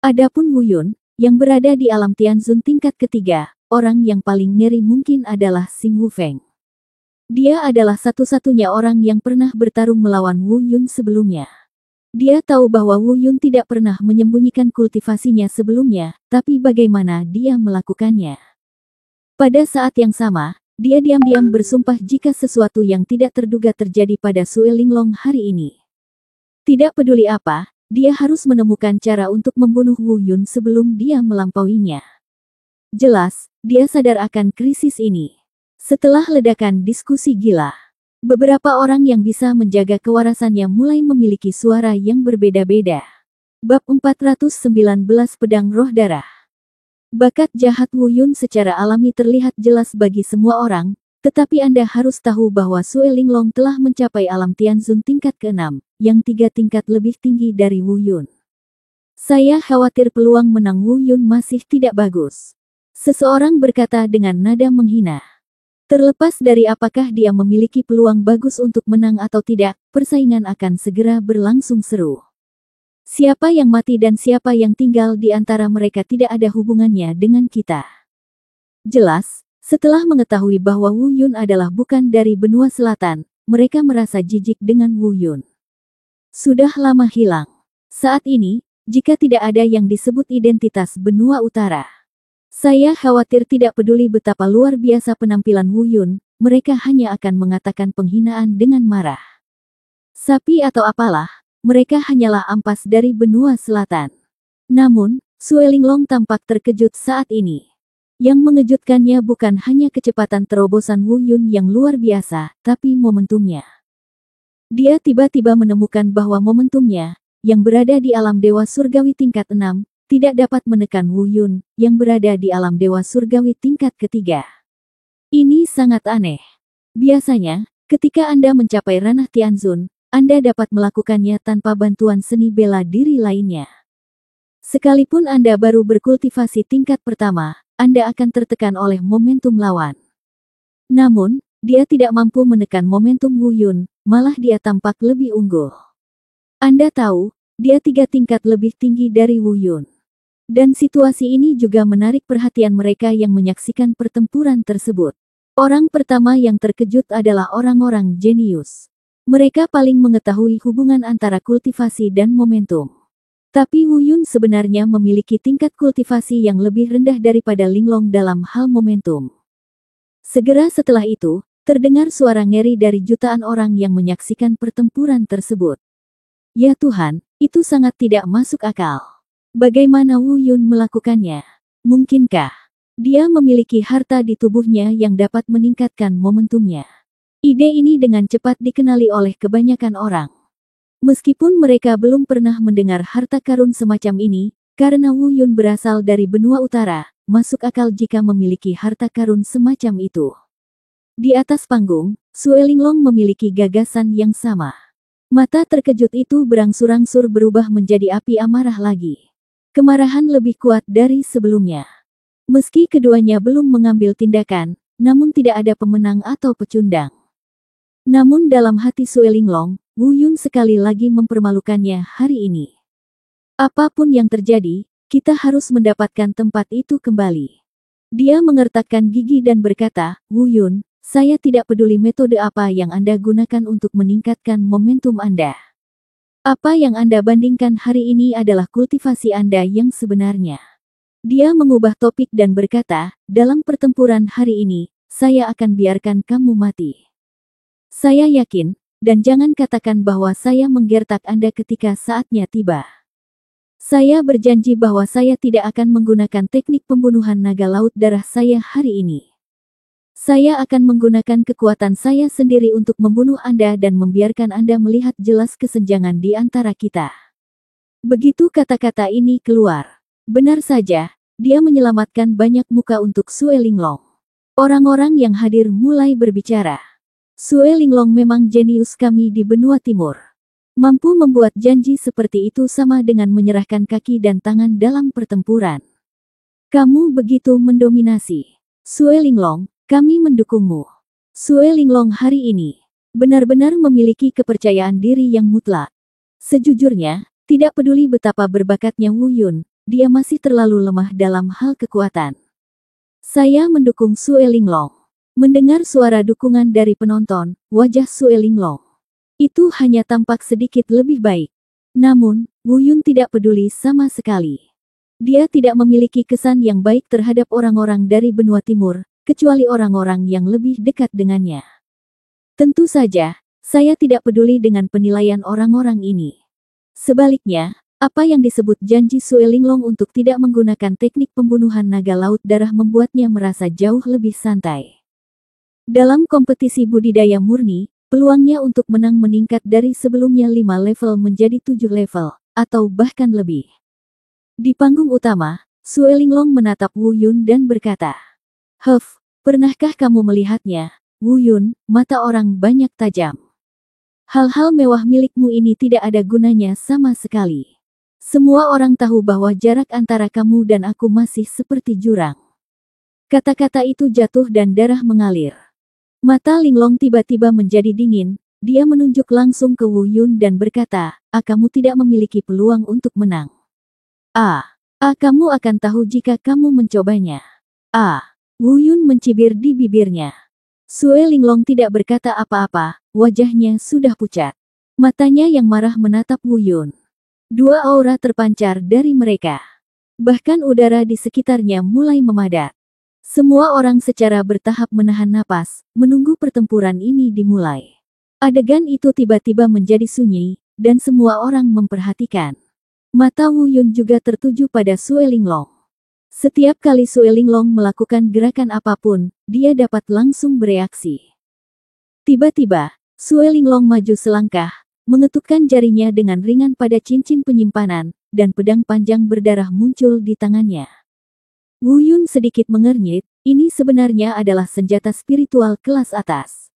Adapun Wu Yun, yang berada di alam Tianzun tingkat ketiga, orang yang paling ngeri mungkin adalah Xing Wufeng. Dia adalah satu-satunya orang yang pernah bertarung melawan Wu Yun sebelumnya. Dia tahu bahwa Wu Yun tidak pernah menyembunyikan kultivasinya sebelumnya, tapi bagaimana dia melakukannya? Pada saat yang sama, dia diam-diam bersumpah jika sesuatu yang tidak terduga terjadi pada Sue Linglong hari ini. Tidak peduli apa, dia harus menemukan cara untuk membunuh Wu Yun sebelum dia melampauinya. Jelas, dia sadar akan krisis ini. Setelah ledakan diskusi gila, beberapa orang yang bisa menjaga kewarasannya mulai memiliki suara yang berbeda-beda. Bab 419 Pedang Roh Darah. Bakat jahat Wu Yun secara alami terlihat jelas bagi semua orang, tetapi Anda harus tahu bahwa Sue Linglong telah mencapai alam Tianzun tingkat ke-6, yang 3 tingkat lebih tinggi dari Wu Yun. Saya khawatir peluang menang Wu Yun masih tidak bagus. Seseorang berkata dengan nada menghina. Terlepas dari apakah dia memiliki peluang bagus untuk menang atau tidak, persaingan akan segera berlangsung seru. Siapa yang mati dan siapa yang tinggal di antara mereka tidak ada hubungannya dengan kita. Jelas, setelah mengetahui bahwa Wu Yun adalah bukan dari benua selatan, mereka merasa jijik dengan Wu Yun. Sudah lama hilang. Saat ini, jika tidak ada yang disebut identitas benua utara. Saya khawatir tidak peduli betapa luar biasa penampilan Wu Yun, mereka hanya akan mengatakan penghinaan dengan marah. Sapi atau apalah, mereka hanyalah ampas dari benua selatan. Namun, Sue Linglong tampak terkejut saat ini. Yang mengejutkannya bukan hanya kecepatan terobosan Wu Yun yang luar biasa, tapi momentumnya. Dia tiba-tiba menemukan bahwa momentumnya, yang berada di alam dewa surgawi tingkat 6, tidak dapat menekan Wu Yun, yang berada di alam dewa surgawi tingkat ketiga. Ini sangat aneh. Biasanya, ketika Anda mencapai ranah Tianzun, Anda dapat melakukannya tanpa bantuan seni bela diri lainnya. Sekalipun Anda baru berkultivasi tingkat pertama, Anda akan tertekan oleh momentum lawan. Namun, dia tidak mampu menekan momentum Wu Yun, malah dia tampak lebih unggul. Anda tahu, dia 3 tingkat lebih tinggi dari Wu Yun. Dan situasi ini juga menarik perhatian mereka yang menyaksikan pertempuran tersebut. Orang pertama yang terkejut adalah orang-orang jenius. Mereka paling mengetahui hubungan antara kultivasi dan momentum. Tapi Wu Yun sebenarnya memiliki tingkat kultivasi yang lebih rendah daripada Linglong dalam hal momentum. Segera setelah itu, terdengar suara ngeri dari jutaan orang yang menyaksikan pertempuran tersebut. Ya Tuhan, itu sangat tidak masuk akal. Bagaimana Wu Yun melakukannya? Mungkinkah dia memiliki harta di tubuhnya yang dapat meningkatkan momentumnya? Ide ini dengan cepat dikenali oleh kebanyakan orang. Meskipun mereka belum pernah mendengar harta karun semacam ini, karena Wu Yun berasal dari benua utara, masuk akal jika memiliki harta karun semacam itu. Di atas panggung, Sue Linglong memiliki gagasan yang sama. Mata terkejut itu berangsur-angsur berubah menjadi api amarah lagi. Kemarahan lebih kuat dari sebelumnya. Meski keduanya belum mengambil tindakan, namun tidak ada pemenang atau pecundang. Namun dalam hati Sue Linglong, Wu Yun sekali lagi mempermalukannya hari ini. Apapun yang terjadi, kita harus mendapatkan tempat itu kembali. Dia mengertakkan gigi dan berkata, Wu Yun, saya tidak peduli metode apa yang Anda gunakan untuk meningkatkan momentum Anda. Apa yang Anda bandingkan hari ini adalah kultivasi Anda yang sebenarnya. Dia mengubah topik dan berkata, dalam pertempuran hari ini, saya akan biarkan kamu mati. Saya yakin, dan jangan katakan bahwa saya menggertak Anda ketika saatnya tiba. Saya berjanji bahwa saya tidak akan menggunakan teknik pembunuhan naga laut darah saya hari ini. Saya akan menggunakan kekuatan saya sendiri untuk membunuh Anda dan membiarkan Anda melihat jelas kesenjangan di antara kita. Begitu kata-kata ini keluar. Benar saja, dia menyelamatkan banyak muka untuk Sue Linglong. Orang-orang yang hadir mulai berbicara. Sue Linglong memang jenius kami di benua timur. Mampu membuat janji seperti itu sama dengan menyerahkan kaki dan tangan dalam pertempuran. Kamu begitu mendominasi. Sue Linglong, kami mendukungmu. Sue Linglong hari ini benar-benar memiliki kepercayaan diri yang mutlak. Sejujurnya, tidak peduli betapa berbakatnya Wu Yun, dia masih terlalu lemah dalam hal kekuatan. Saya mendukung Sue Linglong. Mendengar suara dukungan dari penonton, wajah Sue Linglong itu hanya tampak sedikit lebih baik. Namun, Wu Yun tidak peduli sama sekali. Dia tidak memiliki kesan yang baik terhadap orang-orang dari benua timur, kecuali orang-orang yang lebih dekat dengannya. Tentu saja, saya tidak peduli dengan penilaian orang-orang ini. Sebaliknya, apa yang disebut janji Sue Linglong untuk tidak menggunakan teknik pembunuhan naga laut darah membuatnya merasa jauh lebih santai. Dalam kompetisi budidaya murni, peluangnya untuk menang meningkat dari sebelumnya 5 level menjadi 7 level, atau bahkan lebih. Di panggung utama, Sue Linglong menatap Wu Yun dan berkata, pernahkah kamu melihatnya, Wu Yun, mata orang banyak tajam. Hal-hal mewah milikmu ini tidak ada gunanya sama sekali. Semua orang tahu bahwa jarak antara kamu dan aku masih seperti jurang. Kata-kata itu jatuh dan darah mengalir. Mata Linglong tiba-tiba menjadi dingin, dia menunjuk langsung ke Wu Yun dan berkata, kamu tidak memiliki peluang untuk menang. Kamu akan tahu jika kamu mencobanya. Wu Yun mencibir di bibirnya. Sue Linglong tidak berkata apa-apa, wajahnya sudah pucat. Matanya yang marah menatap Wu Yun. Dua aura terpancar dari mereka. Bahkan udara di sekitarnya mulai memadat. Semua orang secara bertahap menahan napas, menunggu pertempuran ini dimulai. Adegan itu tiba-tiba menjadi sunyi, dan semua orang memperhatikan. Mata Wu Yun juga tertuju pada Sue Linglong. Setiap kali Sue Linglong melakukan gerakan apapun, dia dapat langsung bereaksi. Tiba-tiba, Sue Linglong maju selangkah, mengetukkan jarinya dengan ringan pada cincin penyimpanan, dan pedang panjang berdarah muncul di tangannya. Wu Yun sedikit mengernyit, ini sebenarnya adalah senjata spiritual kelas atas.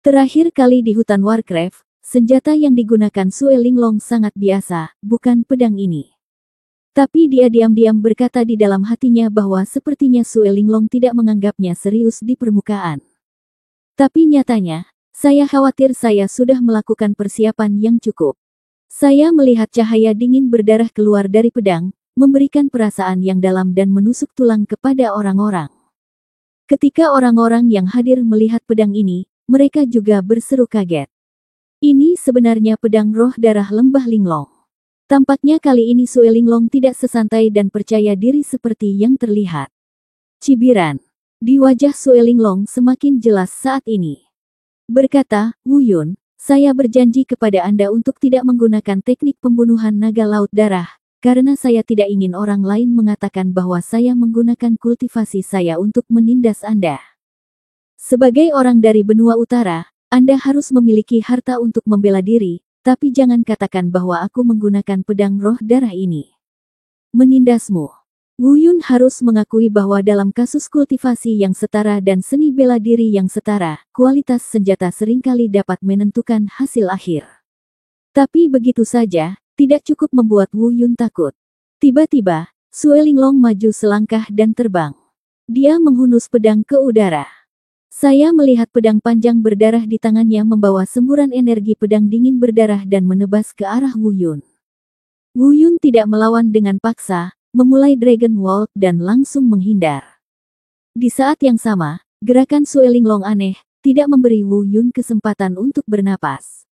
Terakhir kali di hutan Warcraft, senjata yang digunakan Sue Linglong sangat biasa, bukan pedang ini. Tapi dia diam-diam berkata di dalam hatinya bahwa sepertinya Sue Linglong tidak menganggapnya serius di permukaan. Tapi nyatanya, saya khawatir saya sudah melakukan persiapan yang cukup. Saya melihat cahaya dingin berdarah keluar dari pedang, memberikan perasaan yang dalam dan menusuk tulang kepada orang-orang. Ketika orang-orang yang hadir melihat pedang ini, mereka juga berseru kaget. Ini sebenarnya pedang roh darah lembah Linglong. Tampaknya kali ini Sue Linglong tidak sesantai dan percaya diri seperti yang terlihat. Cibiran di wajah Sue Linglong semakin jelas saat ini. Berkata, Wu Yun, saya berjanji kepada Anda untuk tidak menggunakan teknik pembunuhan naga laut darah, karena saya tidak ingin orang lain mengatakan bahwa saya menggunakan kultivasi saya untuk menindas Anda. Sebagai orang dari benua utara, Anda harus memiliki harta untuk membela diri, tapi jangan katakan bahwa aku menggunakan pedang roh darah ini. Menindasmu. Wu Yun harus mengakui bahwa dalam kasus kultivasi yang setara dan seni bela diri yang setara, kualitas senjata seringkali dapat menentukan hasil akhir. Tapi begitu saja, tidak cukup membuat Wu Yun takut. Tiba-tiba, Sue Linglong maju selangkah dan terbang. Dia menghunus pedang ke udara. Saya melihat pedang panjang berdarah di tangannya membawa semburan energi pedang dingin berdarah dan menebas ke arah Wu Yun. Wu Yun tidak melawan dengan paksa, memulai Dragon Walk dan langsung menghindar. Di saat yang sama, gerakan Sue Linglong aneh, tidak memberi Wu Yun kesempatan untuk bernapas.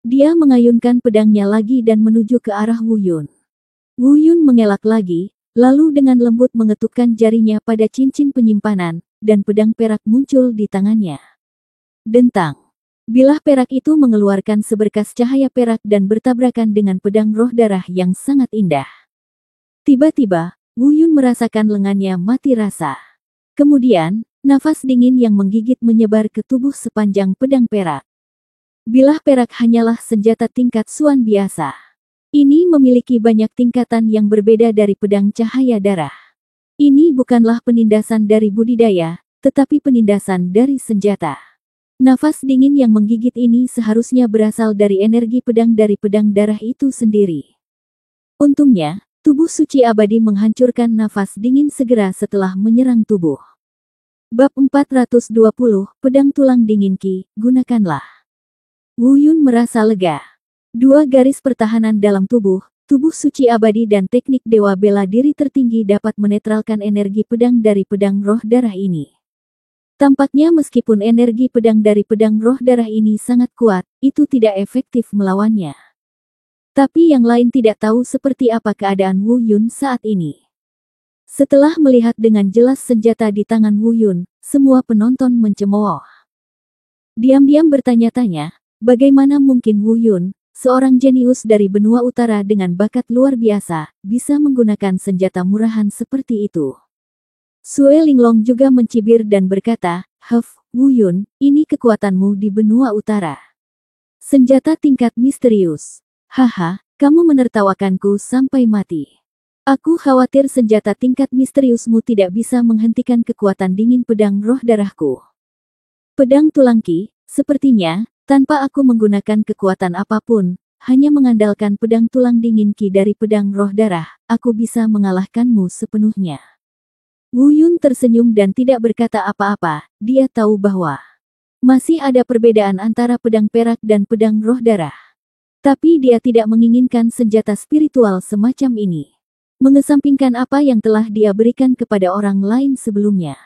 Dia mengayunkan pedangnya lagi dan menuju ke arah Wu Yun. Wu Yun mengelak lagi, lalu dengan lembut mengetukkan jarinya pada cincin penyimpanan, dan pedang perak muncul di tangannya. Dentang. Bilah perak itu mengeluarkan seberkas cahaya perak dan bertabrakan dengan pedang roh darah yang sangat indah. Tiba-tiba, Wu Yun merasakan lengannya mati rasa. Kemudian, nafas dingin yang menggigit menyebar ke tubuh sepanjang pedang perak. Bilah perak hanyalah senjata tingkat Xuan biasa. Ini memiliki banyak tingkatan yang berbeda dari pedang cahaya darah. Ini bukanlah penindasan dari budidaya, tetapi penindasan dari senjata. Nafas dingin yang menggigit ini seharusnya berasal dari energi pedang dari pedang darah itu sendiri. Untungnya, tubuh suci abadi menghancurkan nafas dingin segera setelah menyerang tubuh. Bab 420, Pedang Tulang Dingin Ki, gunakanlah. Wu Yun merasa lega. Dua garis pertahanan dalam tubuh suci abadi dan teknik dewa bela diri tertinggi dapat menetralkan energi pedang dari pedang roh darah ini. Tampaknya meskipun energi pedang dari pedang roh darah ini sangat kuat, itu tidak efektif melawannya. Tapi yang lain tidak tahu seperti apa keadaan Wu Yun saat ini. Setelah melihat dengan jelas senjata di tangan Wu Yun, semua penonton mencemooh. Diam-diam bertanya-tanya, bagaimana mungkin Wu Yun, seorang jenius dari benua utara dengan bakat luar biasa, bisa menggunakan senjata murahan seperti itu. Sue Linglong juga mencibir dan berkata, Wu Yun, ini kekuatanmu di benua utara. Senjata tingkat misterius. Haha, kamu menertawakanku sampai mati. Aku khawatir senjata tingkat misteriusmu tidak bisa menghentikan kekuatan dingin pedang roh darahku. Pedang Tulang Ki, sepertinya, tanpa aku menggunakan kekuatan apapun, hanya mengandalkan pedang tulang dingin Qi dari pedang roh darah, aku bisa mengalahkanmu sepenuhnya. Wu Yun tersenyum dan tidak berkata apa-apa, dia tahu bahwa masih ada perbedaan antara pedang perak dan pedang roh darah. Tapi dia tidak menginginkan senjata spiritual semacam ini. Mengesampingkan apa yang telah dia berikan kepada orang lain sebelumnya.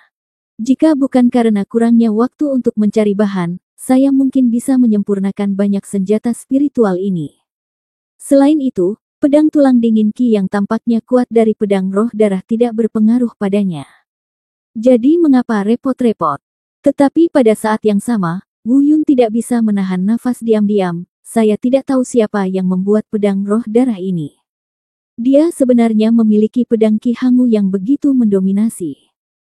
Jika bukan karena kurangnya waktu untuk mencari bahan, saya mungkin bisa menyempurnakan banyak senjata spiritual ini. Selain itu, pedang tulang dingin Qi yang tampaknya kuat dari pedang roh darah tidak berpengaruh padanya. Jadi mengapa repot-repot? Tetapi pada saat yang sama, Wu Yun tidak bisa menahan nafas diam-diam. Saya tidak tahu siapa yang membuat pedang roh darah ini. Dia sebenarnya memiliki pedang Qi Hangu yang begitu mendominasi.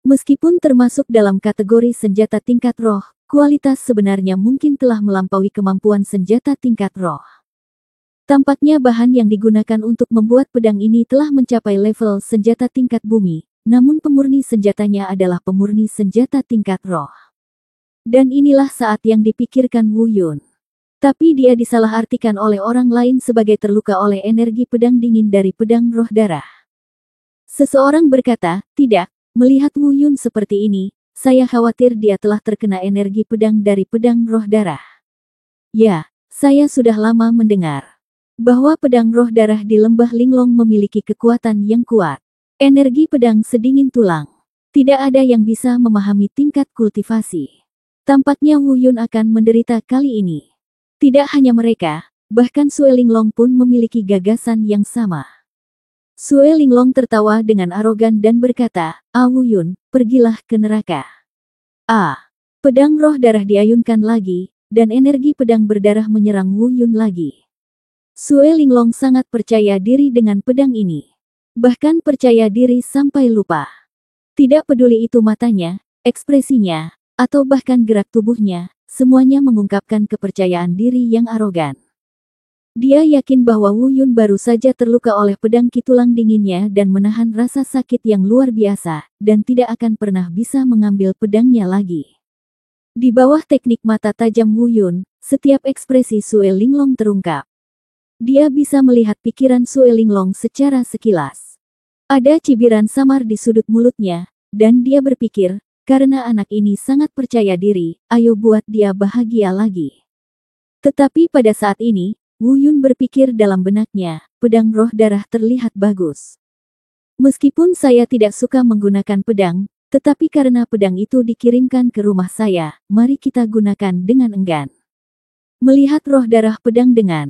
Meskipun termasuk dalam kategori senjata tingkat roh, kualitas sebenarnya mungkin telah melampaui kemampuan senjata tingkat roh. Tampaknya bahan yang digunakan untuk membuat pedang ini telah mencapai level senjata tingkat bumi, namun pemurni senjatanya adalah pemurni senjata tingkat roh. Dan inilah saat yang dipikirkan Wu Yun. Tapi dia disalahartikan oleh orang lain sebagai terluka oleh energi pedang dingin dari pedang roh darah. Seseorang berkata, tidak, melihat Wu Yun seperti ini, saya khawatir dia telah terkena energi pedang dari pedang roh darah. Ya, saya sudah lama mendengar bahwa pedang roh darah di lembah Linglong memiliki kekuatan yang kuat. Energi pedang sedingin tulang. Tidak ada yang bisa memahami tingkat kultivasi. Tampaknya Wu Yun akan menderita kali ini. Tidak hanya mereka, bahkan Sue Linglong pun memiliki gagasan yang sama. Sue Linglong tertawa dengan arogan dan berkata, Wu Yun, pergilah ke neraka. Pedang roh darah diayunkan lagi, dan energi pedang berdarah menyerang Wu Yun lagi. Sue Linglong sangat percaya diri dengan pedang ini. Bahkan percaya diri sampai lupa. Tidak peduli itu matanya, ekspresinya, atau bahkan gerak tubuhnya, semuanya mengungkapkan kepercayaan diri yang arogan. Dia yakin bahwa Wu Yun baru saja terluka oleh pedang Qi tulang dinginnya dan menahan rasa sakit yang luar biasa, dan tidak akan pernah bisa mengambil pedangnya lagi. Di bawah teknik mata tajam Wu Yun, setiap ekspresi Sue Linglong terungkap. Dia bisa melihat pikiran Sue Linglong secara sekilas. Ada cibiran samar di sudut mulutnya, dan dia berpikir, karena anak ini sangat percaya diri, ayo buat dia bahagia lagi. Tetapi pada saat ini, Wu Yun berpikir dalam benaknya, pedang roh darah terlihat bagus. Meskipun saya tidak suka menggunakan pedang, tetapi karena pedang itu dikirimkan ke rumah saya, mari kita gunakan dengan enggan. Melihat roh darah pedang dengan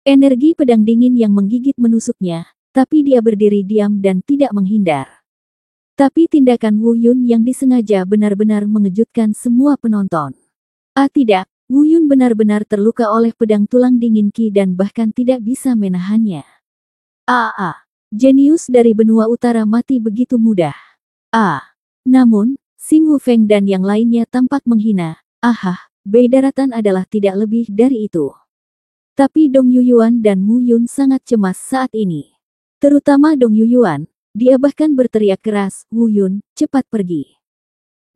energi pedang dingin yang menggigit menusuknya, tapi dia berdiri diam dan tidak menghindar. Tapi tindakan Wu Yun yang disengaja benar-benar mengejutkan semua penonton. Tidak, Wu Yun benar-benar terluka oleh pedang tulang dingin Qi dan bahkan tidak bisa menahannya. Jenius dari benua utara mati begitu mudah. Namun, Xing Wu Feng dan yang lainnya tampak menghina. Bei daratan adalah tidak lebih dari itu. Tapi Dong Yuyuan dan Mu Yun sangat cemas saat ini. Terutama Dong Yuyuan. Dia bahkan berteriak keras, Wu Yun, cepat pergi.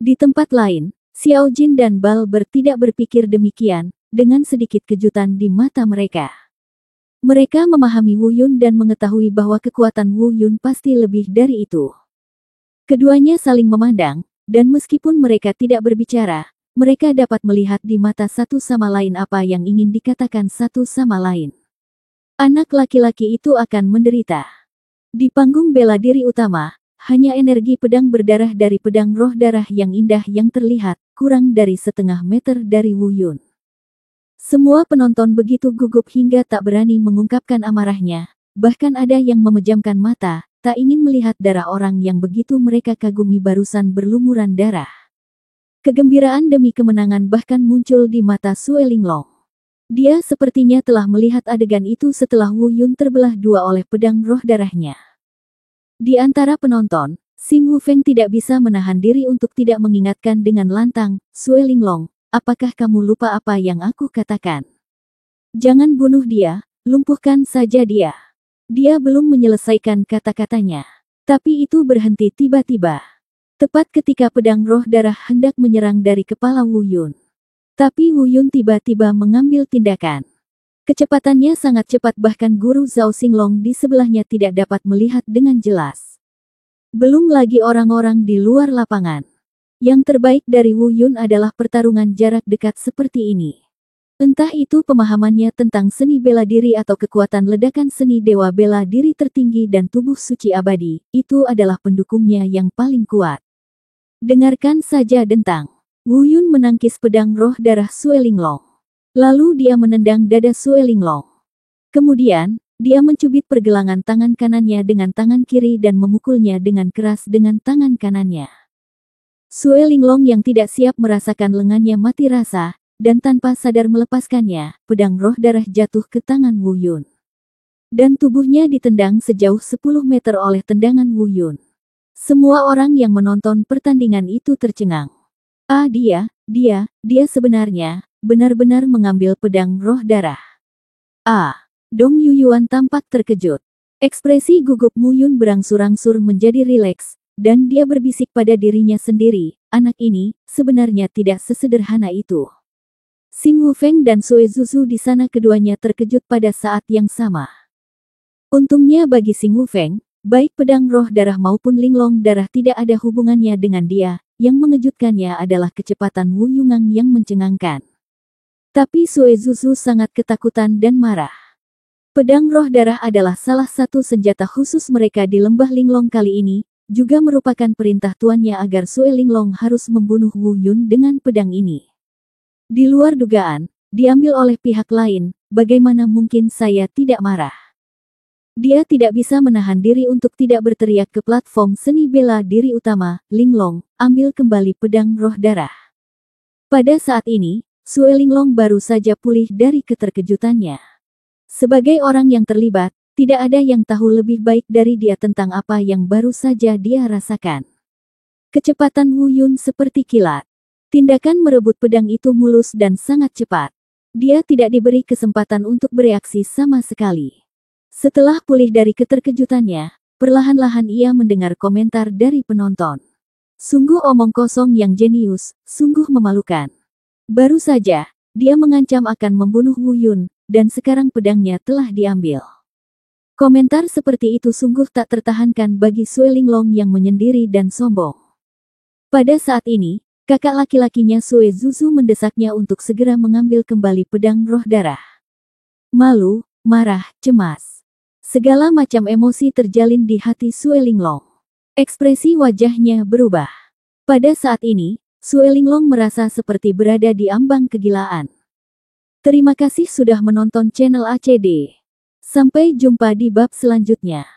Di tempat lain, Xiao Jin dan Bal tidak berpikir demikian, dengan sedikit kejutan di mata mereka. Mereka memahami Wu Yun dan mengetahui bahwa kekuatan Wu Yun pasti lebih dari itu. Keduanya saling memandang, dan meskipun mereka tidak berbicara, mereka dapat melihat di mata satu sama lain apa yang ingin dikatakan satu sama lain. Anak laki-laki itu akan menderita. Di panggung bela diri utama, hanya energi pedang berdarah dari pedang roh darah yang indah yang terlihat, kurang dari setengah meter dari Wu Yun. Semua penonton begitu gugup hingga tak berani mengungkapkan amarahnya, bahkan ada yang memejamkan mata, tak ingin melihat darah orang yang begitu mereka kagumi barusan berlumuran darah. Kegembiraan demi kemenangan bahkan muncul di mata Sue Linglong. Dia sepertinya telah melihat adegan itu setelah Wu Yun terbelah dua oleh pedang roh darahnya. Di antara penonton, Xing Wu Feng tidak bisa menahan diri untuk tidak mengingatkan dengan lantang, Sue Linglong, apakah kamu lupa apa yang aku katakan? Jangan bunuh dia, lumpuhkan saja dia. Dia belum menyelesaikan kata-katanya. Tapi itu berhenti tiba-tiba. Tepat ketika pedang roh darah hendak menyerang dari kepala Wu Yun. Tapi Wu Yun tiba-tiba mengambil tindakan. Kecepatannya sangat cepat, bahkan guru Zhao Xinglong di sebelahnya tidak dapat melihat dengan jelas. Belum lagi orang-orang di luar lapangan. Yang terbaik dari Wu Yun adalah pertarungan jarak dekat seperti ini. Entah itu pemahamannya tentang seni bela diri atau kekuatan ledakan seni dewa bela diri tertinggi dan tubuh suci abadi, itu adalah pendukungnya yang paling kuat. Dengarkan saja dentang. Wu Yun menangkis pedang roh darah Sue Linglong. Lalu dia menendang dada Sue Linglong. Kemudian, dia mencubit pergelangan tangan kanannya dengan tangan kiri dan memukulnya dengan keras dengan tangan kanannya. Sue Linglong yang tidak siap merasakan lengannya mati rasa, dan tanpa sadar melepaskannya, pedang roh darah jatuh ke tangan Wu Yun. Dan tubuhnya ditendang sejauh 10 meter oleh tendangan Wu Yun. Semua orang yang menonton pertandingan itu tercengang. Dia sebenarnya, benar-benar mengambil pedang roh darah. Dong Yuyuan tampak terkejut. Ekspresi gugup Wu Yun berangsur-angsur menjadi rileks, dan dia berbisik pada dirinya sendiri, anak ini, sebenarnya tidak sesederhana itu. Xing Wufeng dan Sue Zuzu di sana keduanya terkejut pada saat yang sama. Untungnya bagi Xing Wufeng, baik pedang roh darah maupun linglong darah tidak ada hubungannya dengan dia, yang mengejutkannya adalah kecepatan Wu Yungang yang mencengangkan. Tapi Sue Zuzu sangat ketakutan dan marah. Pedang roh darah adalah salah satu senjata khusus mereka di lembah Linglong kali ini, juga merupakan perintah tuannya agar Sue Linglong harus membunuh Wu Yun dengan pedang ini. Di luar dugaan, diambil oleh pihak lain, bagaimana mungkin saya tidak marah? Dia tidak bisa menahan diri untuk tidak berteriak ke platform seni bela diri utama, Linglong, ambil kembali pedang roh darah. Pada saat ini, Sue Linglong baru saja pulih dari keterkejutannya. Sebagai orang yang terlibat, tidak ada yang tahu lebih baik dari dia tentang apa yang baru saja dia rasakan. Kecepatan Wu Yun seperti kilat. Tindakan merebut pedang itu mulus dan sangat cepat. Dia tidak diberi kesempatan untuk bereaksi sama sekali. Setelah pulih dari keterkejutannya, perlahan-lahan ia mendengar komentar dari penonton. Sungguh omong kosong yang jenius, sungguh memalukan. Baru saja, dia mengancam akan membunuh Wu Yun, dan sekarang pedangnya telah diambil. Komentar seperti itu sungguh tak tertahankan bagi Sue Linglong yang menyendiri dan sombong. Pada saat ini, kakak laki-lakinya Sue Zuzu mendesaknya untuk segera mengambil kembali pedang roh darah. Malu, marah, cemas. Segala macam emosi terjalin di hati Sue Linglong. Ekspresi wajahnya berubah. Pada saat ini, Sue Linglong merasa seperti berada di ambang kegilaan. Terima kasih sudah menonton channel ACD. Sampai jumpa di bab selanjutnya.